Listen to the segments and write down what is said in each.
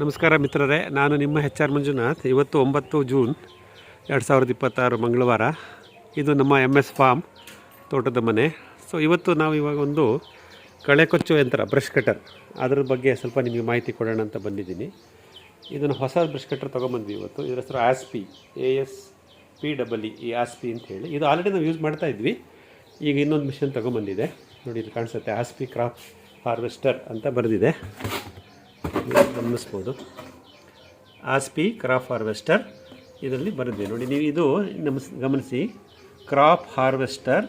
ನಮಸ್ಕಾರ ಮಿತ್ರರೇ, ನಾನು ನಿಮ್ಮ HR ಮಂಜುನಾಥ್. ಇವತ್ತು 9 ಜೂನ್ 2026 ಮಂಗಳವಾರ. ಇದು ನಮ್ಮ MS ಫಾರ್ಮ್ ತೋಟದ ಮನೆ. ಸೊ ಇವತ್ತು ನಾವು ಇವಾಗ ಒಂದು ಕಳೆ ಕೊಚ್ಚೋ ಯಂತ್ರ ಬ್ರಷ್ ಕಟರ್ ಅದರ ಬಗ್ಗೆ ಸ್ವಲ್ಪ ನಿಮಗೆ ಮಾಹಿತಿ ಕೊಡೋಣ ಅಂತ ಬಂದಿದ್ದೀನಿ. ಇದನ್ನು ಹೊಸ ಬ್ರಷ್ ಕಟರ್ ತೊಗೊಂಬಂದ್ವಿ ಇವತ್ತು. ಇದರ ಹೆಸರು ASP ಈ ASP ಅಂತ ಹೇಳಿ. ಇದು ಆಲ್ರೆಡಿ ನಾವು ಯೂಸ್ ಮಾಡ್ತಾ ಇದ್ವಿ. ಈಗ ಇನ್ನೊಂದು ಮಿಷನ್ ತೊಗೊಂಬಂದಿದೆ ನೋಡಿ, ಇಲ್ಲಿ ಕಾಣಿಸುತ್ತೆ ASP ಕ್ರಾಪ್ ಹಾರ್ವೆಸ್ಟರ್ ಅಂತ ಬರೆದಿದೆ, ಗಮನಿಸ್ಬೋದು. ASP ಕ್ರಾಪ್ ಹಾರ್ವೆಸ್ಟರ್ ಇದರಲ್ಲಿ ಬರೆದಿದೆ ನೋಡಿ. ನೀವು ಇದು ಗಮನಿಸಿ, crop harvester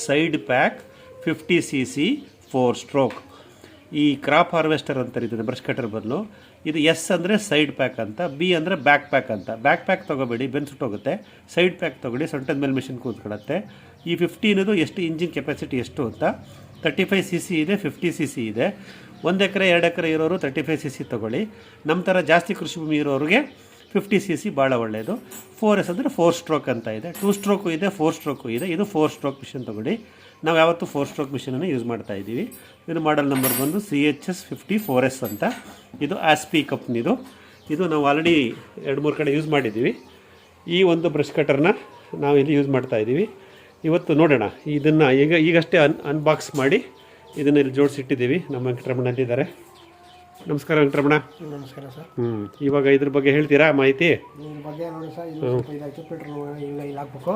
side pack 50 cc 4 stroke. ಈ ಕ್ರಾಪ್ ಹಾರ್ವೆಸ್ಟರ್ ಅಂತಾರೆ ಇದನ್ನು ಬ್ರಷ್ ಕಟರ್ ಬದಲು. ಇದು S ಅಂದರೆ ಸೈಡ್ ಪ್ಯಾಕ್ ಅಂತ, B ಅಂದರೆ ಬ್ಯಾಕ್ ಪ್ಯಾಕ್ ಅಂತ. ಬ್ಯಾಕ್ ಪ್ಯಾಕ್ ತೊಗೋಬೇಡಿ, ಬೆನ್ಸುಟ್ಟೋಗುತ್ತೆ. ಸೈಡ್ ಪ್ಯಾಕ್ ತೊಗೊಳ್ಳಿ, ಸೊಂಟದ ಮೇಲೆ ಮಿಷಿನ್ ಕೂತ್ಕೊಳ್ಳುತ್ತೆ. ಈ 50 ಅನ್ನೋದು ಎಷ್ಟು ಇಂಜಿನ್ ಕೆಪಾಸಿಟಿ ಎಷ್ಟು ಅಂತ. 35 cc ಇದೆ, 50 cc ಇದೆ. 1 ಎಕರೆ 2 ಎಕರೆ ಇರೋರು 35 cc ತೊಗೊಳ್ಳಿ. ನಮ್ಮ ಥರ ಜಾಸ್ತಿ ಕೃಷಿ ಭೂಮಿ ಇರೋರಿಗೆ 50 cc ಭಾಳ ಒಳ್ಳೆಯದು. 4S ಅಂದರೆ 4 ಸ್ಟ್ರೋಕ್ ಅಂತ ಇದೆ. 2 ಸ್ಟ್ರೋಕು ಇದೆ, 4 ಸ್ಟ್ರೋಕು ಇದೆ. ಇದು 4 ಸ್ಟ್ರೋಕ್ ಮಿಷನ್ ತೊಗೊಳ್ಳಿ. ನಾವು ಯಾವತ್ತೂ 4 ಸ್ಟ್ರೋಕ್ ಮಿಷನನ್ನು ಯೂಸ್ ಮಾಡ್ತಾ ಇದ್ದೀವಿ. ಇದು ಮಾಡಲ್ ನಂಬರ್ ಬಂದು CHS 54S ಅಂತ. ಇದು ASP ಕಂಪ್ನಿದು. ಇದು ನಾವು ಆಲ್ರೆಡಿ 2-3 ಕಡೆ ಯೂಸ್ ಮಾಡಿದ್ದೀವಿ. ಈ ಒಂದು ಬ್ರಷ್ ಕಟರ್ನ ನಾವು ಇಲ್ಲಿ ಯೂಸ್ ಮಾಡ್ತಾ ಇದ್ದೀವಿ. ಇವತ್ತು ನೋಡೋಣ ಇದನ್ನು. ಈಗಷ್ಟೇ ಅನ್ಬಾಕ್ಸ್ ಮಾಡಿ ಇದನ್ನು ಇಲ್ಲಿ ಜೋಡಿಸಿಟ್ಟಿದ್ದೀವಿ. ನಮ್ಮ ವೆಂಕಟರಮಣಲ್ಲಿದ್ದಾರೆ. ನಮಸ್ಕಾರ ವೆಂಕಟರಮಣ. ನಮಸ್ಕಾರ ಸರ್. ಇವಾಗ ಇದ್ರ ಬಗ್ಗೆ ಹೇಳ್ತೀರಾ ಮಾಹಿತಿ? ಇದ್ರ ಬಗ್ಗೆ ನೋಡಿ ಸರ್, ಇದು ಇದಾಯ್ತು ಫಿಲ್ಟರ್ ಇಲ್ಲಿ ಹಾಕ್ಬೇಕು.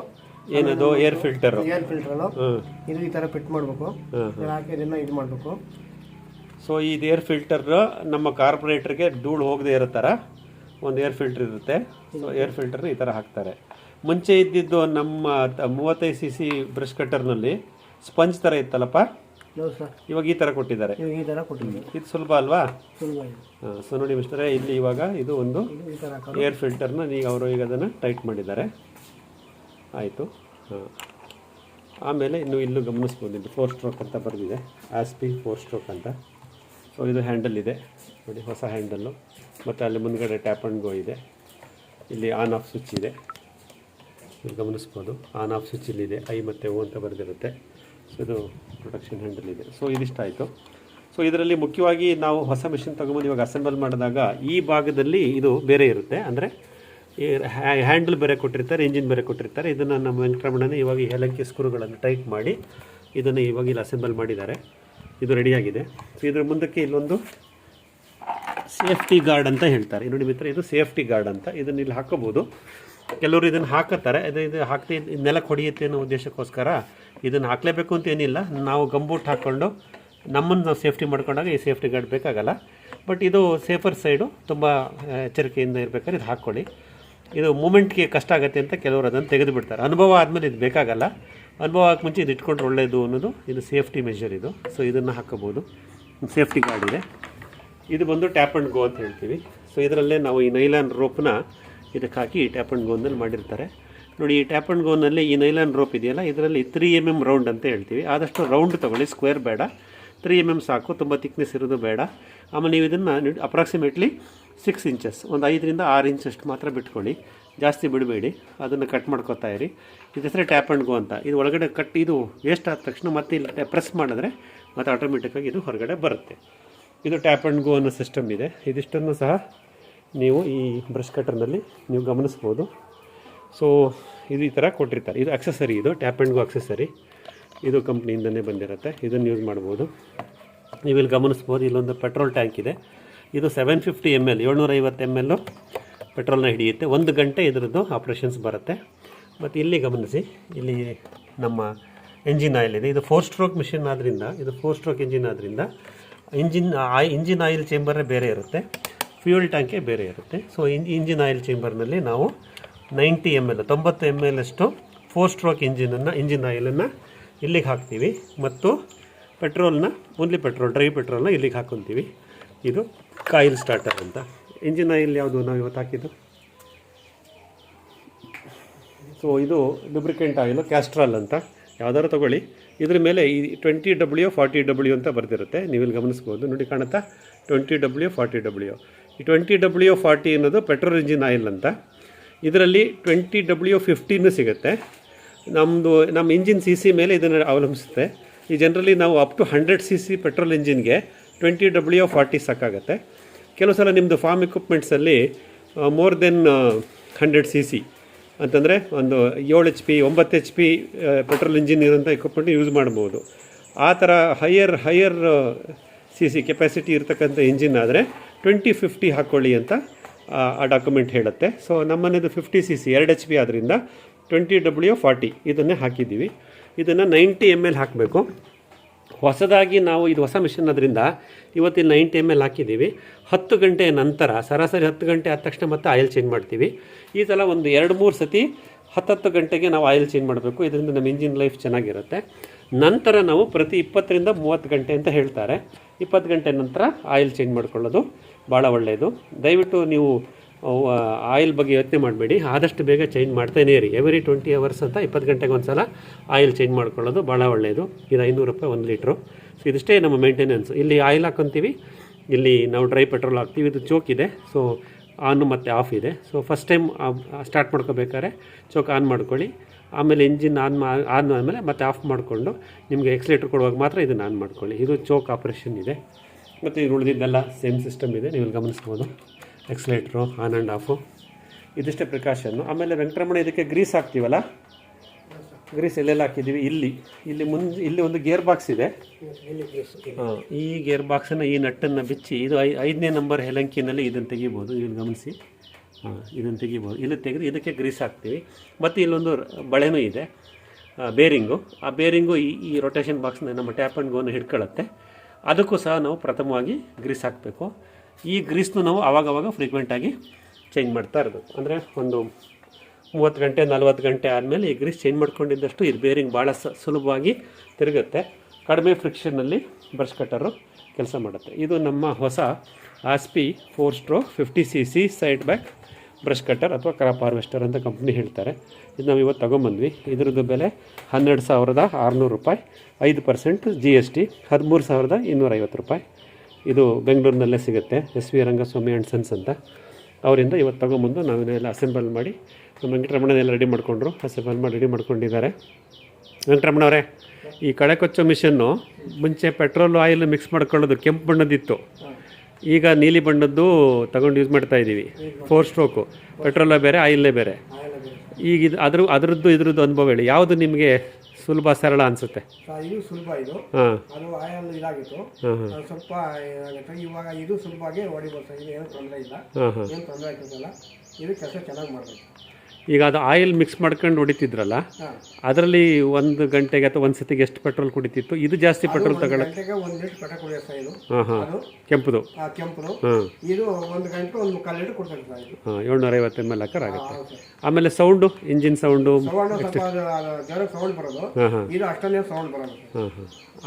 ಏನದು? Air filter. ಇದು ಈ ಥರ ಫಿಟ್ ಮಾಡಬೇಕು. ಹಾಕಿ ಇದನ್ನು ಇದು ಮಾಡಬೇಕು. ಸೊ ಇದು ಏರ್ ಫಿಲ್ಟರ್ ನಮ್ಮ ಕಾರ್ಪೊರೇಟರ್ಗೆ ಧೂಳು ಹೋಗದೆ ಇರೋ ಥರ ಒಂದು ಏರ್ ಫಿಲ್ಟರ್ ಇರುತ್ತೆ. ಸೊ ಏರ್ ಫಿಲ್ಟರ್ನ ಈ ಥರ ಹಾಕ್ತಾರೆ. ಮುಂಚೆ ಇದ್ದಿದ್ದು ನಮ್ಮ 35 cc ಬ್ರಷ್ ಕಟರ್ನಲ್ಲಿ ಸ್ಪಂಜ್ ಥರ ಇತ್ತಲ್ಲಪ್ಪ, ಇವಾಗ ಈ ಥರ ಕೊಟ್ಟಿದ್ದಾರೆ. ಇದು ಸುಲಭ ಅಲ್ವಾ? ಸೊ ನೋಡಿ ಮಿಸ್ಟರೇ, ಇಲ್ಲಿ ಇವಾಗ ಇದು ಒಂದು ಏರ್ ಫಿಲ್ಟರ್ನ ಅವರು ಈಗ ಅದನ್ನು ಟೈಟ್ ಮಾಡಿದ್ದಾರೆ. ಆಯಿತು. ಆಮೇಲೆ ಇಲ್ಲೂ ಗಮನಿಸ್ಬೋದು, ಇಲ್ಲಿ 4 ಸ್ಟ್ರೋಕ್ ಅಂತ ಬರೆದಿದೆ, ASP 4 ಸ್ಟ್ರೋಕ್ ಅಂತ. ಸೊ ಇದು ಹ್ಯಾಂಡಲ್ ಇದೆ ನೋಡಿ, ಹೊಸ ಹ್ಯಾಂಡಲ್ಲು. ಮತ್ತು ಅಲ್ಲಿ ಮುಂದ್ಗಡೆ ಟ್ಯಾಪ್ ಆ್ಯಂಡ್ ಗೋ ಇದೆ. ಇಲ್ಲಿ ಆನ್ ಆಫ್ ಸ್ವಿಚ್ ಇದೆ, ಇಲ್ಲಿ ಗಮನಿಸ್ಬೋದು. ಆನ್ ಆಫ್ ಸ್ವಿಚ್ ಇಲ್ಲಿದೆ, I ಮತ್ತು O ಅಂತ ಬರೆದಿರುತ್ತೆ. ಸೊ ಇದು ಪ್ರೊಟೆಕ್ಷನ್ ಹ್ಯಾಂಡಲ್ ಇದೆ. ಸೊ ಇದಿಷ್ಟ ಆಯಿತು. ಸೊ ಇದರಲ್ಲಿ ಮುಖ್ಯವಾಗಿ ನಾವು ಹೊಸ ಮಿಷಿನ್ ತೊಗೊಂಬಂದು ಇವಾಗ ಅಸೆಂಬಲ್ ಮಾಡಿದಾಗ ಈ ಭಾಗದಲ್ಲಿ ಇದು ಬೇರೆ ಇರುತ್ತೆ. ಅಂದರೆ ಈ ಹ್ಯಾಂಡಲ್ ಬೇರೆ ಕೊಟ್ಟಿರ್ತಾರೆ, ಇಂಜಿನ್ ಬೇರೆ ಕೊಟ್ಟಿರ್ತಾರೆ. ಇದನ್ನು ನಮ್ಮ ವೆಂಕಟರಮಣನೇ ಇವಾಗ ಈ ಹೇಲಂಕಿ ಸ್ಕ್ರೂಗಳನ್ನು ಟೈಟ್ ಮಾಡಿ ಇದನ್ನು ಇವಾಗ ಇಲ್ಲಿ ಅಸೆಂಬಲ್ ಮಾಡಿದ್ದಾರೆ. ಇದು ರೆಡಿಯಾಗಿದೆ. ಸೊ ಇದರ ಮುಂದಕ್ಕೆ ಇಲ್ಲೊಂದು ಸೇಫ್ಟಿ ಗಾರ್ಡ್ ಅಂತ ಹೇಳ್ತಾರೆ. ನೋಡಿ ಮಿತ್ರ, ಇದು ಸೇಫ್ಟಿ ಗಾರ್ಡ್ ಅಂತ. ಇದನ್ನು ಇಲ್ಲಿ ಹಾಕೋಬೋದು. ಕೆಲವರು ಇದನ್ನು ಹಾಕುತ್ತಾರೆ. ಇದು ಹಾಕ್ತಿ ನೆಲಕ್ಕೆ ಹೊಡೆಯುತ್ತೆ ಅನ್ನೋ ಉದ್ದೇಶಕ್ಕೋಸ್ಕರ ಇದನ್ನು ಹಾಕಲೇಬೇಕು ಅಂತ ಏನಿಲ್ಲ. ನಾವು ಗಂಬೂಟ್ ಹಾಕ್ಕೊಂಡು ನಮ್ಮನ್ನು ನಾವು ಸೇಫ್ಟಿ ಮಾಡ್ಕೊಂಡಾಗ ಈ ಸೇಫ್ಟಿ ಗಾರ್ಡ್ ಬೇಕಾಗಲ್ಲ. ಬಟ್ ಇದು ಸೇಫರ್ ಸೈಡು, ತುಂಬ ಎಚ್ಚರಿಕೆಯಿಂದ ಇರಬೇಕಾದ್ರೆ ಇದು ಹಾಕ್ಕೊಳ್ಳಿ. ಇದು ಮೂಮೆಂಟ್ಗೆ ಕಷ್ಟ ಆಗುತ್ತೆ ಅಂತ ಕೆಲವರು ಅದನ್ನು ತೆಗೆದು ಬಿಡ್ತಾರೆ. ಅನುಭವ ಆದಮೇಲೆ ಇದು ಬೇಕಾಗಲ್ಲ. ಅನುಭವ ಆಗಕ್ಕೆ ಮುಂಚೆ ಇದು ಇಟ್ಕೊಂಡ್ರೆ ಒಳ್ಳೆಯದು ಅನ್ನೋದು ಇದು ಸೇಫ್ಟಿ ಮೆಷರ್ ಇದು. ಸೊ ಇದನ್ನು ಹಾಕೋಬೋದು. ಸೇಫ್ಟಿ ಗಾರ್ಡ್ ಇದೆ. ಇದು ಬಂದು ಟ್ಯಾಪ್ ಆ್ಯಂಡ್ ಗೋ ಅಂತ ಹೇಳ್ತೀವಿ. ಸೊ ಇದರಲ್ಲೇ ನಾವು ಈ ನೈಲಾನ್ ರೋಪ್ನ ಇದಕ್ಕೆ ಹಾಕಿ ಟ್ಯಾಪ್ ಆ್ಯಂಡ್ ಗೋನಲ್ಲಿ ಮಾಡಿರ್ತಾರೆ ನೋಡಿ. ಈ ಟ್ಯಾಪ್ ಆ್ಯಂಡ್ ಗೋನಲ್ಲಿ ಈ ನೈಲಾನ್ ರೋಪ್ ಇದೆಯಲ್ಲ, ಇದರಲ್ಲಿ 3 mm ರೌಂಡ್ ಅಂತ ಹೇಳ್ತೀವಿ. ಆದಷ್ಟು ರೌಂಡ್ ತೊಗೊಳ್ಳಿ, ಸ್ಕ್ವೇರ್ ಬೇಡ. 3 mm ಸಾಕು, ತುಂಬ ಥಿಕ್ನೆಸ್ ಇರೋದು ಬೇಡ. ಆಮೇಲೆ ನೀವು ಇದನ್ನು ಅಪ್ರಾಕ್ಸಿಮೇಟ್ಲಿ 6 ಇಂಚಸ್, ಒಂದು 5ರಿಂದ 6 ಇಂಚಷ್ಟು ಮಾತ್ರ ಬಿಟ್ಕೊಳ್ಳಿ, ಜಾಸ್ತಿ ಬಿಡಬೇಡಿ. ಅದನ್ನು ಕಟ್ ಮಾಡ್ಕೊತಾ ಇರಿ. ಇದು ಹೆಸರೇ ಟ್ಯಾಪ್ ಆ್ಯಂಡ್ ಗೋ ಅಂತ. ಇದು ಒಳಗಡೆ ಇದು ವೇಸ್ಟ್ ಆದ ತಕ್ಷಣ ಮತ್ತೆ ಇಲ್ಲಿ ಪ್ರೆಸ್ ಮಾಡಿದ್ರೆ ಮತ್ತು ಆಟೋಮೆಟಿಕ್ಕಾಗಿ ಇದು ಹೊರಗಡೆ ಬರುತ್ತೆ. ಇದು ಟ್ಯಾಪ್ ಆ್ಯಂಡ್ ಗೋ ಅನ್ನೋ ಸಿಸ್ಟಮ್ ಇದೆ. ಇದಿಷ್ಟನ್ನು ಸಹ ನೀವು ಈ ಬ್ರಷ್ ಕಟರ್ನಲ್ಲಿ ನೀವು ಗಮನಿಸ್ಬೋದು. ಸೊ ಇದು ಈ ಥರ ಕೊಟ್ಟಿರ್ತಾರೆ. ಇದು ಅಕ್ಸೆಸರಿ, ಇದು ಟ್ಯಾಪ್ ಆ್ಯಂಡ್ ಗೋ ಅಕ್ಸೆಸರಿ. ಇದು ಕಂಪ್ನಿಯಿಂದನೇ ಬಂದಿರುತ್ತೆ. ಇದನ್ನು ಯೂಸ್ ಮಾಡ್ಬೋದು. ನೀವು ಇಲ್ಲಿ ಗಮನಿಸ್ಬೋದು, ಇಲ್ಲೊಂದು ಪೆಟ್ರೋಲ್ ಟ್ಯಾಂಕ್ ಇದೆ. ಇದು 750 ml 750 ml ಪೆಟ್ರೋಲ್ನ ಹಿಡಿಯುತ್ತೆ. 1 ಗಂಟೆ ಇದರದ್ದು ಆಪ್ರೇಷನ್ಸ್ ಬರುತ್ತೆ. ಮತ್ತು ಇಲ್ಲಿ ಗಮನಿಸಿ, ಇಲ್ಲಿ ನಮ್ಮ ಎಂಜಿನ್ ಆಯಿಲ್ ಇದೆ. ಇದು 4 ಸ್ಟ್ರೋಕ್ ಮಿಷಿನ್ ಆದ್ದರಿಂದ, ಇದು 4 ಸ್ಟ್ರೋಕ್ ಇಂಜಿನ್ ಆದ್ದರಿಂದ ಇಂಜಿನ್ ಆಯಿಲ್ ಚೇಂಬರೇ ಬೇರೆ ಇರುತ್ತೆ, ಫ್ಯೂಯಲ್ ಟ್ಯಾಂಕೇ ಬೇರೆ ಇರುತ್ತೆ. ಸೊ ಇಂಜಿನ್ ಆಯಿಲ್ ಚೇಂಬರ್ನಲ್ಲಿ ನಾವು 90 ml 90 ml ಅಷ್ಟು 4 ಸ್ಟ್ರೋಕ್ ಇಂಜಿನ್ ಆಯಿಲನ್ನು ಇಲ್ಲಿಗೆ ಹಾಕ್ತೀವಿ. ಮತ್ತು ಪೆಟ್ರೋಲ್ನ, ಓನ್ಲಿ ಪೆಟ್ರೋಲ್, ಡ್ರೈ ಪೆಟ್ರೋಲ್ನ ಇಲ್ಲಿಗೆ ಹಾಕ್ಕೊತೀವಿ. ಇದು ಕಾಯಿಲ್ ಸ್ಟಾರ್ಟರ್ ಅಂತ. ಇಂಜಿನ್ ಆಯಿಲ್ ಯಾವುದು ನಾವು ಇವತ್ತು ಹಾಕಿದ್ದು? ಸೊ ಇದು ಲುಬ್ರಿಕೆಂಟ್ ಆಯಿಲು, ಕ್ಯಾಸ್ಟ್ರಾಲ್ ಅಂತ. ಯಾವ್ದಾದ್ರು ತೊಗೊಳ್ಳಿ. ಇದ್ರ ಮೇಲೆ ಈ 20W 40W ಅಂತ ಬರ್ತಿರುತ್ತೆ. ನೀವು ಇಲ್ಲಿ ಗಮನಿಸ್ಬೋದು ನೋಡಿ, ಕಾಣುತ್ತಾ? 20W 40W. ಈ 20W 40 ಅನ್ನೋದು ಪೆಟ್ರೋಲ್ ಇಂಜಿನ್ ಆಯಿಲ್ ಅಂತ. ಇದರಲ್ಲಿ 20W 50 ಸಿಗುತ್ತೆ. ನಮ್ಮ ಇಂಜಿನ್ CC ಮೇಲೆ ಇದನ್ನು ಅವಲಂಬಿಸುತ್ತೆ. ಈ ಜನರಲಿ ನಾವು ಅಪ್ ಟು 100 cc ಪೆಟ್ರೋಲ್ ಇಂಜಿನ್ಗೆ 20W 40 ಸಾಕಾಗುತ್ತೆ. ಕೆಲವು ಸಲ ನಿಮ್ಮದು ಫಾರ್ಮ್ ಎಕ್ವಿಪ್ಮೆಂಟ್ಸಲ್ಲಿ ಮೋರ್ ದೆನ್ 100 cc ಅಂತಂದರೆ ಒಂದು 7 HP 9 HP ಪೆಟ್ರೋಲ್ ಇಂಜಿನ್ ಇರೋಂಥ ಎಕ್ವಿಪ್ಮೆಂಟ್ ಯೂಸ್ ಮಾಡ್ಬೋದು. ಆ ಥರ ಹೈಯರ್ CC ಕೆಪಾಸಿಟಿ ಇರ್ತಕ್ಕಂಥ ಇಂಜಿನ್ ಆದರೆ 2050 ಹಾಕ್ಕೊಳ್ಳಿ ಅಂತ ಆ ಡಾಕ್ಯುಮೆಂಟ್ ಹೇಳುತ್ತೆ. ಸೊ ನಮ್ಮನೇದು 50 cc 2 HP ಆದ್ದರಿಂದ 20W40 ಇದನ್ನೇ ಹಾಕಿದ್ದೀವಿ. ಇದನ್ನು 90 ml ಹಾಕಬೇಕು. ಹೊಸದಾಗಿ ನಾವು ಇದು ಹೊಸ ಮಿಷನ್ ಅದರಿಂದ ಇವತ್ತಿನ 90 ml ಹಾಕಿದ್ದೀವಿ. 10 ಗಂಟೆ ನಂತರ ಸರಾಸರಿ 10 ಗಂಟೆ ಆದ ತಕ್ಷಣ ಮತ್ತೆ ಆಯಿಲ್ ಚೇಂಜ್ ಮಾಡ್ತೀವಿ. ಈ ಸಲ ಒಂದು 2-3 ಸತಿ 10 ಗಂಟೆಗೆ ನಾವು ಆಯಿಲ್ ಚೇಂಜ್ ಮಾಡಬೇಕು. ಇದರಿಂದ ನಮ್ಮ ಇಂಜಿನ್ ಲೈಫ್ ಚೆನ್ನಾಗಿರುತ್ತೆ. ನಂತರ ನಾವು ಪ್ರತಿ 20ರಿಂದ 30 ಗಂಟೆ ಅಂತ ಹೇಳ್ತಾರೆ. 20 ಗಂಟೆ ನಂತರ ಆಯಿಲ್ ಚೇಂಜ್ ಮಾಡ್ಕೊಳ್ಳೋದು ಭಾಳ ಒಳ್ಳೆಯದು. ದಯವಿಟ್ಟು ನೀವು ಆಯಿಲ್ ಬಗ್ಗೆ ಯೋಚನೆ ಮಾಡಬೇಡಿ, ಆದಷ್ಟು ಬೇಗ ಚೇಂಜ್ ಮಾಡ್ತಾನೇ ಇರಿ. ಎವ್ರಿ 20 hours ಅಂತ 20 ಗಂಟೆಗೆ ಒಂದು ಸಲ ಆಯಿಲ್ ಚೇಂಜ್ ಮಾಡ್ಕೊಳ್ಳೋದು ಭಾಳ ಒಳ್ಳೆಯದು. ಇದು 500 ರೂಪಾಯಿ 1 ಲೀಟ್ರು. ಸೊ ಇದಿಷ್ಟೇ ನಮ್ಮ ಮೇಂಟೆನೆನ್ಸು. ಇಲ್ಲಿ ಆಯಿಲ್ ಹಾಕ್ಕೊತೀವಿ, ಇಲ್ಲಿ ನಾವು ಡ್ರೈ ಪೆಟ್ರೋಲ್ ಹಾಕ್ತೀವಿ. ಇದು ಚೋಕ್ ಇದೆ, ಸೊ ಆನ್ ಮತ್ತು ಆಫ್ ಇದೆ. ಸೊ ಫಸ್ಟ್ ಟೈಮ್ ಸ್ಟಾರ್ಟ್ ಮಾಡ್ಕೋಬೇಕಾದ್ರೆ ಚೋಕ್ ಆನ್ ಮಾಡ್ಕೊಳ್ಳಿ. ಆಮೇಲೆ ಇಂಜಿನ್ ಆನ್ ಆದಮೇಲೆ ಮತ್ತೆ ಆಫ್ ಮಾಡಿಕೊಂಡು ನಿಮಗೆ ಎಕ್ಸಲೇಟರ್ ಕೊಡುವಾಗ ಮಾತ್ರ ಇದನ್ನು ಆನ್ ಮಾಡ್ಕೊಳ್ಳಿ. ಇದು ಚೋಕ್ ಆಪ್ರೇಷನ್ ಇದೆ. ಮತ್ತು ಇದು ಉಳಿದಿದ್ದೆಲ್ಲ ಸೇಮ್ ಸಿಸ್ಟಮ್ ಇದೆ, ನೀವು ಗಮನಿಸ್ಬೋದು. ಎಕ್ಸಲೇಟ್ರು ಆನ್ ಆ್ಯಂಡ್ ಆಫು, ಇದಿಷ್ಟೇ ಪ್ರಿಕಾಷನ್ನು. ಆಮೇಲೆ ವೆಂಕಟರಮಣ ಇದಕ್ಕೆ ಗ್ರೀಸ್ ಹಾಕ್ತೀವಲ್ಲ, ಗ್ರೀಸ್ ಎಲ್ಲೆಲ್ಲ ಹಾಕಿದ್ದೀವಿ. ಇಲ್ಲಿ ಒಂದು ಗೇರ್ ಬಾಕ್ಸ್ ಇದೆ. ಈ ಗೇರ್ ಬಾಕ್ಸನ್ನು ಈ ನಟ್ಟನ್ನು ಬಿಚ್ಚಿ ಇದು 5ನೇ ನಂಬರ್ ಹೆಲಂಕಿನಲ್ಲಿ ಇದನ್ನು ತೆಗಿಬೋದು. ಇದನ್ನು ಗಮನಿಸಿ, ಇದನ್ನು ತೆಗಿಬೋದು. ಇಲ್ಲಿ ತೆಗೆದು ಇದಕ್ಕೆ ಗ್ರೀಸ್ ಹಾಕ್ತೀವಿ. ಮತ್ತು ಇಲ್ಲೊಂದು ಬಳೆನೂ ಇದೆ, ಬೇರಿಂಗು. ಆ ಬೇರಿಂಗು ಈ ರೊಟೇಷನ್ ಬಾಕ್ಸ್ನ ನಮ್ಮ ಟ್ಯಾಪ್ ಆ್ಯಂಡ್ ಗೋನ ಹಿಡ್ಕೊಳ್ಳುತ್ತೆ. ಅದಕ್ಕೂ ಸಹ ನಾವು ಪ್ರಥಮವಾಗಿ ಗ್ರೀಸ್ ಹಾಕಬೇಕು. ಈ ಗ್ರೀಸ್ನು ನಾವು ಆವಾಗವಾಗ ಫ್ರೀಕ್ವೆಂಟಾಗಿ ಚೇಂಜ್ ಮಾಡ್ತಾ ಇರಬೇಕು. ಅಂದರೆ ಒಂದು 30 ಗಂಟೆ 40 ಗಂಟೆ ಆದಮೇಲೆ ಈ ಗ್ರೀಸ್ ಚೇಂಜ್ ಮಾಡ್ಕೊಂಡಿದ್ದಷ್ಟು ಇದು ಬೇರಿಂಗ್ ಭಾಳ ಸುಲಭವಾಗಿ ತಿರುಗುತ್ತೆ. ಕಡಿಮೆ ಫ್ರಿಕ್ಷನ್ನಲ್ಲಿ ಬ್ರಷ್ ಕಟ್ಟರು ಕೆಲಸ ಮಾಡುತ್ತೆ. ಇದು ನಮ್ಮ ಹೊಸ ಆಸ್ಪಿ 4-50 cc side back brush cutter ಅಥವಾ ಕ್ರಾಪ್ ಹಾರ್ವೆಸ್ಟರ್ ಅಂತ ಕಂಪ್ನಿ ಹೇಳ್ತಾರೆ. ಇದು ನಾವು ಇವತ್ತು ತೊಗೊಂಬಂದ್ವಿ. ಇದರದ್ದು ಬೆಲೆ 12,600 ರೂಪಾಯಿ, 5% GST, 13,250 ರೂಪಾಯಿ. ಇದು ಬೆಂಗಳೂರಿನಲ್ಲೇ ಸಿಗುತ್ತೆ. SV ರಂಗಸ್ವಾಮಿ ಆ್ಯಂಡ್ ಸನ್ಸ್ ಅಂತ. ಅವರಿಂದ ಇವತ್ತು ತೊಗೊಂಬಂದು ನಾವೆಲ್ಲ ಅಸೆಂಬಲ್ ಮಾಡಿ ನಮ್ಮ ವೆಂಕಟರಮಣನೆಲ್ಲ ರೆಡಿ ಮಾಡಿಕೊಂಡ್ರು. ಅಸೆಂಬಲ್ ಮಾಡಿ ರೆಡಿ ಮಾಡ್ಕೊಂಡಿದ್ದಾರೆ. ವೆಂಕಟರಮಣವರೇ, ಈ ಕಳೆ ಕೊಚ್ಚೋ ಮಿಷನ್ನು ಮುಂಚೆ ಪೆಟ್ರೋಲ್ ಆಯಿಲ್ ಮಿಕ್ಸ್ ಮಾಡ್ಕೊಳ್ಳೋದು ಕೆಂಪು ಬಣ್ಣದಿತ್ತು. ಈಗ ನೀಲಿ ಬಣ್ಣದ್ದು ತಗೊಂಡು ಯೂಸ್ ಮಾಡ್ತಾ ಇದ್ದೀವಿ. 4 ಸ್ಟ್ರೋಕು, ಪೆಟ್ರೋಲೇ ಬೇರೆ ಆಯಿಲ್ಲೇ ಬೇರೆ. ಈಗ ಇದು ಇದ್ರದ್ದು ಅನುಭವ ಹೇಳಿ, ಯಾವುದು ನಿಮಗೆ ಸುಲಭ ಸರಳ ಅನಿಸುತ್ತೆ? ಇದು ಸುಲಭ. ಇದು ಅದು ಆಯಿಲ್ ಇದಾಗಿತ್ತು, ಸ್ವಲ್ಪ ಇವಾಗ ಇದು ಸುಲಭವಾಗಿ ಹೊಡಿಬೋದು. ಇದು ಏನು ತೊಂದರೆ ಇಲ್ಲ, ಏನು ತೊಂದರೆ ಆಗ್ತದಲ್ಲ. ಇದು ಕೆಲಸ ಚೆನ್ನಾಗಿ ಮಾಡಬೇಕು. ಈಗ ಅದು ಆಯಿಲ್ ಮಿಕ್ಸ್ ಮಾಡ್ಕೊಂಡು ಹೊಡಿತಿದ್ರಲ್ಲ, ಅದರಲ್ಲಿ 1 ಗಂಟೆಗೆ ಅಥವಾ 1 ಸತಿಗೆ ಎಷ್ಟು ಪೆಟ್ರೋಲ್ ಕುಡಿತಿತ್ತು? ಇದು ಜಾಸ್ತಿ ಪೆಟ್ರೋಲ್ ತಗೊಳ್ಳೋಕೆ 1 ಲೀಟರ್ ಪೆಟ್ರೋಲ್ ಕುಡಿಯುತ್ತೆ ಇದು. ಕೆಂಪುದು ಇದು 1 ಗಂಟೆ 1.25 ಲೀಟರ್ ಕೊಡ್ತಾರೆ. 750 ml ಆಗುತ್ತೆ. ಆಮೇಲೆ ಸೌಂಡು, ಇಂಜಿನ್ ಸೌಂಡು ಸೌಂಡ್ ಬರೋದು, ಇದು ಅಷ್ಟೊಂದೇ ಸೌಂಡ್ ಬರೋದು.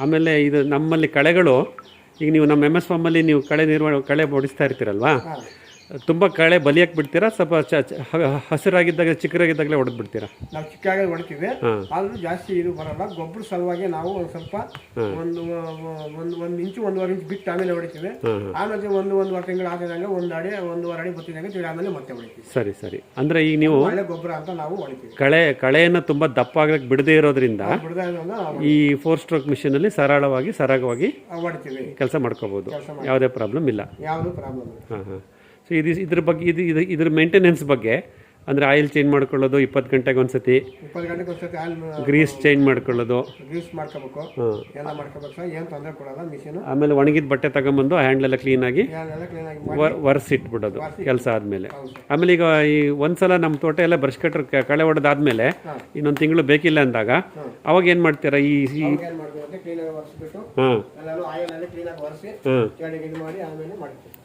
ಆಮೇಲೆ ಇದು ನಮ್ಮಲ್ಲಿ ಕಳೆಗಳು, ಈಗ ನೀವು ನಮ್ಮ MS ಫಾರ್ಮಲ್ಲಿ ನೀವು ಕಳೆ ಓಡಿಸ್ತಾ ಇರ್ತೀರಲ್ವಾ, ತುಂಬ ಕಳೆ ಬಲಿಯಕ್ಕೆ ಬಿಡ್ತೀರಾ? ಸ್ವಲ್ಪ ಹಸಿರಾಗಿದ್ದಾಗ ಚಿಕ್ಕರಾಗಿದ್ದಾಗಲೇ ಹೊಡೆದು ಬಿಡ್ತೀರಾ? ನಾವು ಚಿಕ್ಕಾಗಿ ಹೊಡಿತೀವಿ, ಆದರೂ ಜಾಸ್ತಿ ಇದು ಬರಲ್ಲ. ಗೊಬ್ಬರ ಸಲುವಾಗಿ ನಾವು ಒಂದು ಸ್ವಲ್ಪ ಒಂದು 1 ಇಂಚು 1.5 ಇಂಚು ಬಿಟ್ಟು ಆಮೇಲೆ ಹೊಡಿತೀವಿ. ಆಮೇಲೆ 1-1.5 ತಿಂಗಳು ಆದಂಗೆ 1 ಅಡಿ 1.5 ಅಡಿ ಬತ್ತಿದಂಗೆ ಆಮೇಲೆ ಮತ್ತೆ ಹೊಡಿತೀವಿ. ಸರಿ. ಅಂದರೆ ಈಗ ನೀವು ಒಳ್ಳೆ ಗೊಬ್ಬರ ಅಂತ ನಾವು ಹೊಡಿತೀವಿ. ಕಳೆಯನ್ನು ತುಂಬ ದಪ್ಪ ಆಗಕ್ಕೆ ಬಿಡದೇ ಇರೋದ್ರಿಂದ ಈ 4 ಸ್ಟ್ರೋಕ್ ಮಿಷನಲ್ಲಿ ಸರಾಗವಾಗಿ ಹೊಡಿತೀವಿ, ಕೆಲಸ ಮಾಡ್ಕೋಬಹುದು. ಯಾವುದೇ ಪ್ರಾಬ್ಲಮ್ ಇಲ್ಲ. ಸೊ ಇದ್ರ ಬಗ್ಗೆ ಇದ್ರ ಮೇಂಟೆನೆನ್ಸ್ ಬಗ್ಗೆ ಅಂದರೆ ಆಯಿಲ್ ಚೇಂಜ್ ಮಾಡ್ಕೊಳ್ಳೋದು 20 ಗಂಟೆಗೆ ಒಂದ್ಸತಿ, ಗ್ರೀಸ್ ಚೇಂಜ್ ಮಾಡ್ಕೊಳ್ಳೋದು, ಆಮೇಲೆ ಒಣಗಿದ ಬಟ್ಟೆ ತಗೊಂಬಂದು ಹ್ಯಾಂಡ್ಲೆಲ್ಲ ಕ್ಲೀನಾಗಿ ಒರೆಸಿಟ್ಬಿಡೋದು ಕೆಲಸ ಆದಮೇಲೆ. ಆಮೇಲೆ ಈಗ ಈ ಒಂದ್ಸಲ ನಮ್ಮ ತೋಟ ಎಲ್ಲ ಬ್ರಷ್ ಕಟ್ಟರ್ ಕಳೆ ಹೊಡೆದಾದ್ಮೇಲೆ ಇನ್ನೊಂದು ತಿಂಗಳು ಬೇಕಿಲ್ಲ ಅಂದಾಗ ಅವಾಗ ಏನು ಮಾಡ್ತೀರಾ?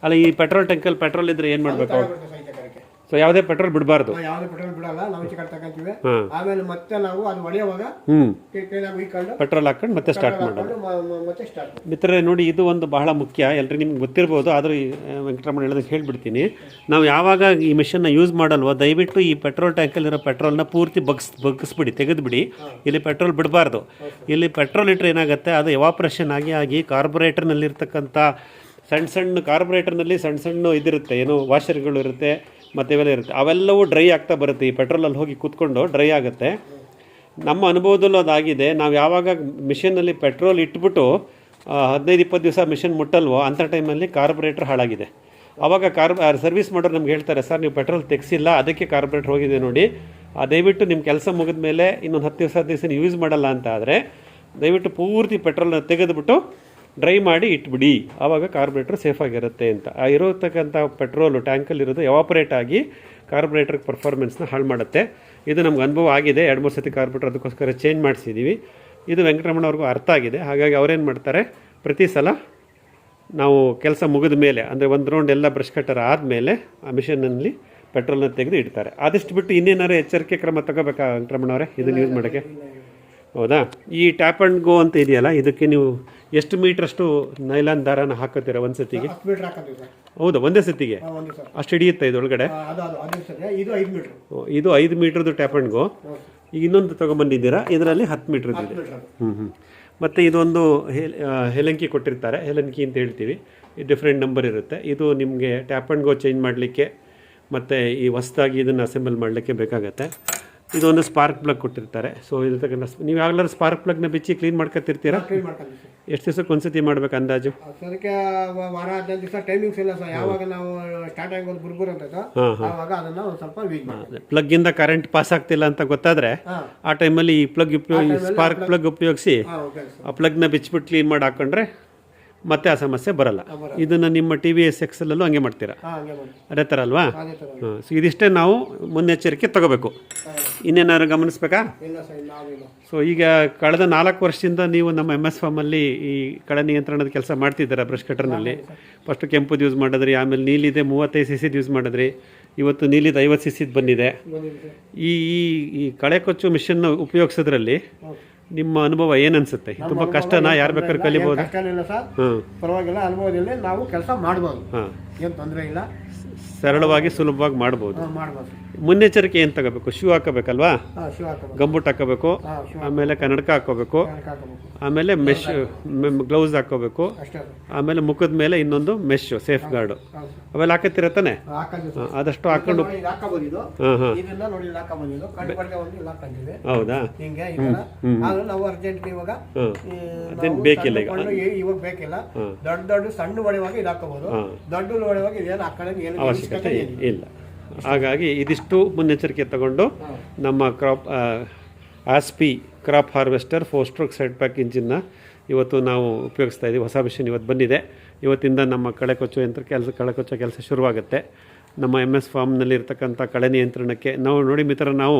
ಅಲ್ಲ, ಈ ಪೆಟ್ರೋಲ್ ಟ್ಯಾಂಕಲ್ಲಿ ಪೆಟ್ರೋಲ್ ಇದ್ರೆ ಏನು ಮಾಡಬೇಕು? ಸೊ ಯಾವುದೇ ಪೆಟ್ರೋಲ್ ಬಿಡಬಾರ್ದು. ಆಮೇಲೆ ಮತ್ತೆ ನಾವು ಅದು ಹೊಡೆಯುವಾಗ ಪೆಟ್ರೋಲ್ ಹಾಕೊಂಡು ಮತ್ತೆ ಸ್ಟಾರ್ಟ್ ಮಾಡೋದು. ಮಿತ್ರರೇ ನೋಡಿ, ಇದು ಒಂದು ಬಹಳ ಮುಖ್ಯ. ಎಲ್ರಿಗೂ ನಿಮ್ಗೆ ಗೊತ್ತಿರ್ಬೋದು, ಆದರೂ ವೆಂಕಟರಮಣ ಹೇಳೋದಕ್ಕೆ ಹೇಳ್ಬಿಡ್ತೀನಿ. ನಾವು ಯಾವಾಗ ಈ ಮಿಷನ್ನ ಯೂಸ್ ಮಾಡಲ್ವೋ ದಯವಿಟ್ಟು ಈ ಪೆಟ್ರೋಲ್ ಟ್ಯಾಂಕಲ್ಲಿರೋ ಪೆಟ್ರೋಲ್ನ ಪೂರ್ತಿ ಬಗ್ಗಿಸ್ಬಿಡಿ, ತೆಗೆದುಬಿಡಿ. ಇಲ್ಲಿ ಪೆಟ್ರೋಲ್ ಬಿಡಬಾರ್ದು. ಇಲ್ಲಿ ಪೆಟ್ರೋಲ್ ಇಟ್ಟರೆ ಏನಾಗುತ್ತೆ, ಅದು ಎವಾಪ್ರೇಷನ್ ಆಗಿ ಕಾರ್ಬೊರೇಟರ್ನಲ್ಲಿರ್ತಕ್ಕಂಥ ಸಣ್ಣ ಕಾರ್ಬೊರೇಟರ್ನಲ್ಲಿ ಸಣ್ಣ ಇದಿರುತ್ತೆ, ಏನೋ ವಾಷರ್ಗಳು ಇರುತ್ತೆ, ಮತ್ತು ಇವೆಲ್ಲ ಇರುತ್ತೆ, ಅವೆಲ್ಲವೂ ಡ್ರೈ ಆಗ್ತಾ ಬರುತ್ತೆ. ಈ ಪೆಟ್ರೋಲಲ್ಲಿ ಹೋಗಿ ಕೂತ್ಕೊಂಡು ಡ್ರೈ ಆಗುತ್ತೆ. ನಮ್ಮ ಅನುಭವದಲ್ಲೂ ಅದಾಗಿದೆ. ನಾವು ಯಾವಾಗ ಮಿಷನ್ನಲ್ಲಿ ಪೆಟ್ರೋಲ್ ಇಟ್ಬಿಟ್ಟು 15-20 ದಿವಸ ಮಿಷನ್ ಮುಟ್ಟಲ್ವೋ ಅಂಥ ಟೈಮಲ್ಲಿ ಕಾರ್ಬೊರೇಟರ್ ಹಾಳಾಗಿದೆ. ಆವಾಗ ಸರ್ವಿಸ್ ಮಾಡೋರು ನಮ್ಗೆ ಹೇಳ್ತಾರೆ, ಸರ್ ನೀವು ಪೆಟ್ರೋಲ್ ತೆಗ್ಸಿಲ್ಲ ಅದಕ್ಕೆ ಕಾರ್ಬೊರೇಟರ್ ಹೋಗಿದೆ ನೋಡಿ, ದಯವಿಟ್ಟು ನಿಮ್ಮ ಕೆಲಸ ಮುಗಿದ ಮೇಲೆ ಇನ್ನೊಂದು 10 ದಿವಸ ಯೂಸ್ ಮಾಡಲ್ಲ ಅಂತ ಆದರೆ ದಯವಿಟ್ಟು ಪೂರ್ತಿ ಪೆಟ್ರೋಲ್ನ ತೆಗೆದುಬಿಟ್ಟು ಡ್ರೈ ಮಾಡಿ ಇಟ್ಬಿಡಿ, ಆವಾಗ ಕಾರ್ಬೊರೇಟರ್ ಸೇಫಾಗಿರುತ್ತೆ ಅಂತ. ಆ ಇರೋತಕ್ಕಂಥ ಪೆಟ್ರೋಲು ಟ್ಯಾಂಕಲ್ಲಿರೋದು ಎವಾಪರೇಟ್ ಆಗಿ ಕಾರ್ಬೊರೇಟರ್ ಪರ್ಫಾರ್ಮೆನ್ಸ್ನ ಹಾಳು ಮಾಡುತ್ತೆ. ಇದು ನಮ್ಗೆ ಅನುಭವ ಆಗಿದೆ, 2-3 ಸತಿ ಕಾರ್ಬೊರೇಟರ್ ಅದಕ್ಕೋಸ್ಕರ ಚೇಂಜ್ ಮಾಡಿಸಿದ್ದೀವಿ. ಇದು ವೆಂಕಟರಮಣ ಅವ್ರಿಗೂ ಅರ್ಥ ಆಗಿದೆ. ಹಾಗಾಗಿ ಅವ್ರೇನು ಮಾಡ್ತಾರೆ, ಪ್ರತಿ ಸಲ ನಾವು ಕೆಲಸ ಮುಗಿದ ಮೇಲೆ ಅಂದರೆ ಒಂದು ರೌಂಡ್ ಎಲ್ಲ ಬ್ರಷ್ ಕಟ್ಟರ್ ಆದಮೇಲೆ ಆ ಮಿಷನ್ನಲ್ಲಿ ಪೆಟ್ರೋಲ್ನ ತೆಗೆದು ಇಡ್ತಾರೆ. ಆದಷ್ಟು ಬಿಟ್ಟು ಇನ್ನೇನಾದ್ರು ಎಚ್ಚರಿಕೆ ಕ್ರಮ ತಗೋಬೇಕಾ ವೆಂಕಟರಮಣ ಅವರೇ ಇದನ್ನು ಯೂಸ್ ಮಾಡೋಕ್ಕೆ? ಹೌದಾ? ಈ ಟ್ಯಾಪ್ ಆ್ಯಂಡ್ ಗೋ ಅಂತ ಇದೆಯಲ್ಲ, ಇದಕ್ಕೆ ನೀವು ಎಷ್ಟು ಮೀಟ್ರಷ್ಟು ನೈಲಾನ್ ದಾರನ ಹಾಕೋತೀರಾ ಒಂದು ಸತಿಗೆ? 10 ಮೀಟರ್ ಹಾಕೋತೀವಿ ಸರ್. ಹೌದಾ, ಒಂದೇ ಸತಿಗೆ ಒಂದು ಸರ್ ಅಷ್ಟು ಹಿಡಿಯುತ್ತೆ ಇದೊಳಗಡೆ? ಇದು 5 ಮೀಟರ್. ಇದು 5 ಮೀಟ್ರದ್ದು ಟ್ಯಾಪ್ ಆ್ಯಂಡ್ ಗೋ. ಈಗ ಇನ್ನೊಂದು ತೊಗೊಂಬಂದಿದ್ದೀರಾ, ಇದರಲ್ಲಿ 10 ಮೀಟ್ರದ್ದು ಇದೆ. ಮತ್ತು ಇದೊಂದು ಹೆಲಂಕಿ ಕೊಟ್ಟಿರ್ತಾರೆ, ಹೆಲಂಕಿ ಅಂತ ಹೇಳ್ತೀವಿ. ಡಿಫ್ರೆಂಟ್ ನಂಬರ್ ಇರುತ್ತೆ. ಇದು ನಿಮಗೆ ಟ್ಯಾಪ್ ಆ್ಯಂಡ್ ಗೋ ಚೇಂಜ್ ಮಾಡಲಿಕ್ಕೆ ಮತ್ತು ಈ ಹೊಸದಾಗಿ ಇದನ್ನು ಅಸೆಂಬಲ್ ಮಾಡಲಿಕ್ಕೆ ಬೇಕಾಗತ್ತೆ. ಇದೊಂದು ಸ್ಪಾರ್ಕ್ ಪ್ಲಗ್ ಕೊಟ್ಟಿರ್ತಾರೆ. ಸೊ ಇದ್ರ ನೀವು ಯಾವಾಗಲಾದ್ರು ಸ್ಪಾರ್ಕ್ ಪ್ಲಗ್ನ ಬಿಚ್ಚಿ ಕ್ಲೀನ್ ಮಾಡ್ಕೊತಿರ್ತೀರಾ? ಎಷ್ಟು ದಿವಸಕ್ಕೆ ಒಂದ್ಸತಿ ಮಾಡ್ಬೇಕು ಅಂದಾಜು? ಅದಕ್ಕೆ ವಾರ 15 ದಿವಸ ಟೈಮಿಂಗ್ಸ್ ಇಲ್ಲ ಸರ್. ಯಾವಾಗ ನಾವು ಸ್ಟಾರ್ಟ್ ಆಗೋದು ಬುರ್ಬುರ್ ಅಂತ ಆವಾಗ ಅದನ್ನು ಒಂದು ಸ್ವಲ್ಪ ಯೂಸ್ ಮಾಡಿ, ಪ್ಲಗ್ಗಿಂದ ಕರೆಂಟ್ ಪಾಸ್ ಆಗ್ತಿಲ್ಲ ಅಂತ ಗೊತ್ತಾದರೆ ಆ ಟೈಮಲ್ಲಿ ಈ ಪ್ಲಗ್ ಸ್ಪಾರ್ಕ್ ಪ್ಲಗ್ ಉಪಯೋಗಿಸಿ ಆ ಪ್ಲಗ್ನ ಬಿಚ್ಚಿಬಿಟ್ಟು ಕ್ಲೀನ್ ಮಾಡಿ ಹಾಕೊಂಡ್ರೆ ಮತ್ತೆ ಆ ಸಮಸ್ಯೆ ಬರಲ್ಲ. ಇದನ್ನು ನಿಮ್ಮ TVS XLಲ್ಲೂ ಹಂಗೆ ಮಾಡ್ತೀರಾ? ಅದೇ ಥರ ಅಲ್ವಾ? ಸೊ ಇದಿಷ್ಟೇ ನಾವು ಮುನ್ನೆಚ್ಚರಿಕೆ ತಗೋಬೇಕು. ಇನ್ನೇನಾದ್ರು ಗಮನಿಸ್ಬೇಕಾ? ಸೊ ಈಗ ಕಳೆದ 4 ವರ್ಷದಿಂದ ನೀವು ನಮ್ಮ MS ಫಾರ್ಮಲ್ಲಿ ಈ ಕಳೆ ನಿಯಂತ್ರಣದ ಕೆಲಸ ಮಾಡ್ತಿದ್ದೀರಾ ಬ್ರಷ್ ಕಟರ್ನಲ್ಲಿ. ಫಸ್ಟು ಕೆಂಪುದು ಯೂಸ್ ಮಾಡಿದ್ರಿ, ಆಮೇಲೆ ನೀಲಿದೆ 35 cc ಯೂಸ್ ಮಾಡಿದ್ರಿ, ಇವತ್ತು ನೀಲಿದು 50 cc ಬಂದಿದೆ. ಈ ಈ ಕಳೆ ಕೊಚ್ಚು ಮಿಷನ್ ಉಪಯೋಗಿಸೋದ್ರಲ್ಲಿ ನಿಮ್ಮ ಅನುಭವ ಏನನ್ಸುತ್ತೆ? ತುಂಬ ಕಷ್ಟನಾ? ಯಾರು ಬೇಕಾದ್ರೂ ಕಲಿಬೋದು? ಕಷ್ಟನಿಲ್ಲ ಸರ್, ಪರವಾಗಿಲ್ಲ. ಅನುಭವದಲ್ಲಿ ನಾವು ಕೆಲಸ ಮಾಡ್ಬೋದು, ಏನು ತೊಂದರೆ ಇಲ್ಲ. ಸರಳವಾಗಿ ಸುಲಭವಾಗಿ ಮಾಡ್ಬೋದು. ಮುನ್ನೆಚ್ಚರಿಕೆ ಏನು ತಗೋಬೇಕು? ಶೂ ಹಾಕೋಬೇಕಲ್ವಾ? ಗಂಬೂಟ್ ಹಾಕೋಬೇಕು, ಆಮೇಲೆ ಕನ್ನಡಕ ಹಾಕೋಬೇಕು, ಆಮೇಲೆ ಮೆಶ್ ಗ್ಲೌಸ್ ಹಾಕೋಬೇಕು, ಆಮೇಲೆ ಮುಖದ ಮೇಲೆ ಇನ್ನೊಂದು ಮೆಶ್ ಸೇಫ್ ಗಾರ್ಡು ಅವೆಲ್ಲ ಹಾಕತ್ತಿರತ್ತಾನೆ. ಆದಷ್ಟು ಹಾಕೊಂಡು ಹೌದಾ? ಅದೇನು ಬೇಕಿಲ್ಲ ಇವಾಗ ಬೇಕಿಲ್ಲ. ದೊಡ್ಡ ದೊಡ್ಡ ಸಣ್ಣ ಹೊಡೆಯುವಾಗ ಇದು ಹಾಕೋಬಹುದು, ದೊಡ್ಡ ಹೊಡೆಯುವಾಗ ಇದೇನು ಹಾಕೊಳ್ಳೋದು ಅವಶ್ಯಕತೆ ಇಲ್ಲ. ಹಾಗಾಗಿ ಇದಿಷ್ಟು ಮುನ್ನೆಚ್ಚರಿಕೆ ತಗೊಂಡು ನಮ್ಮ Aspee crop harvester 4 stroke side pack ಇಂಜಿನ್ನ ಇವತ್ತು ನಾವು ಉಪಯೋಗಿಸ್ತಾ ಇದ್ದೀವಿ. ಹೊಸ ಮಿಷನ್ ಇವತ್ತು ಬಂದಿದೆ. ಇವತ್ತಿಂದ ನಮ್ಮ ಕಳೆ ಕೊಚ್ಚೋ ಕೆಲಸ ಶುರುವಾಗುತ್ತೆ. ನಮ್ಮ MS ಫಾರ್ಮ್ನಲ್ಲಿ ಇರ್ತಕ್ಕಂಥ ಕಳೆ ನಿಯಂತ್ರಣಕ್ಕೆ ನಾವು ನೋಡಿ ಮಿತ್ರ, ನಾವು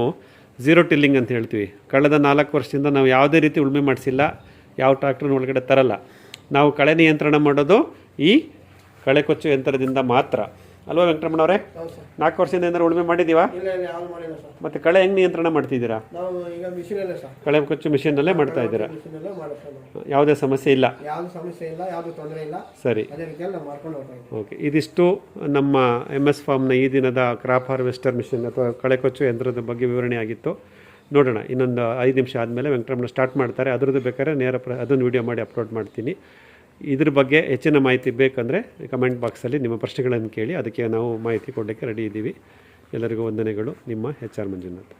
ಝೀರೋ ಟಿಲ್ಲಿಂಗ್ ಅಂತ ಹೇಳ್ತೀವಿ. ಕಳೆದ 4 ವರ್ಷದಿಂದ ನಾವು ಯಾವುದೇ ರೀತಿ ಉಳುಮೆ ಮಾಡಿಸಿಲ್ಲ, ಯಾವ ಟ್ರ್ಯಾಕ್ಟರ್ನ ಒಳಗಡೆ ತರಲ್ಲ. ನಾವು ಕಳೆ ನಿಯಂತ್ರಣ ಮಾಡೋದು ಈ ಕಳೆ ಕೊಚ್ಚು ಯಂತ್ರದಿಂದ ಮಾತ್ರ ಅಲ್ವಾ ವೆಂಕಟರಮಣ ಅವರೇ? 4 ವರ್ಷದಿಂದ ಏನಾದ್ರು ಉಳುಮೆ ಮಾಡಿದ್ದೀವಾ? ಮತ್ತೆ ಕಳೆ ಹೆಂಗೆ ನಿಯಂತ್ರಣ ಮಾಡ್ತಿದ್ದೀರಾ? ಕಳೆ ಕೊಚ್ಚು ಮಿಷನ್ನಲ್ಲೇ ಮಾಡ್ತಾ ಇದ್ದೀರಾ? ಯಾವುದೇ ಸಮಸ್ಯೆ ಇಲ್ಲ? ಸರಿ, ಓಕೆ. ಇದಿಷ್ಟು ನಮ್ಮ MS ಫಾರ್ಮ್ನ ಈ ದಿನದ ಕ್ರಾಪ್ ಹಾರ್ವೆಸ್ಟರ್ ಮಿಷನ್ ಅಥವಾ ಕಳೆ ಕೊಚ್ಚು ಯಂತ್ರದ ಬಗ್ಗೆ ವಿವರಣೆ ಆಗಿತ್ತು. ನೋಡೋಣ, ಇನ್ನೊಂದು 5 ನಿಮಿಷ ಆದಮೇಲೆ ವೆಂಕಟರಮಣ ಸ್ಟಾರ್ಟ್ ಮಾಡ್ತಾರೆ. ಅದ್ರದ್ದು ಬೇಕಾದ್ರೆ ಅದನ್ನು ವಿಡಿಯೋ ಮಾಡಿ ಅಪ್ಲೋಡ್ ಮಾಡ್ತೀನಿ. ಇದ್ರ ಬಗ್ಗೆ ಹೆಚ್ಚಿನ ಮಾಹಿತಿ ಬೇಕಂದರೆ ಕಮೆಂಟ್ ಬಾಕ್ಸಲ್ಲಿ ನಿಮ್ಮ ಪ್ರಶ್ನೆಗಳನ್ನು ಕೇಳಿ, ಅದಕ್ಕೆ ನಾವು ಮಾಹಿತಿ ಕೊಡೋಕ್ಕೆ ರೆಡಿ ಇದ್ದೀವಿ. ಎಲ್ಲರಿಗೂ ವಂದನೆಗಳು. ನಿಮ್ಮ HR ಮಂಜುನಾಥ್.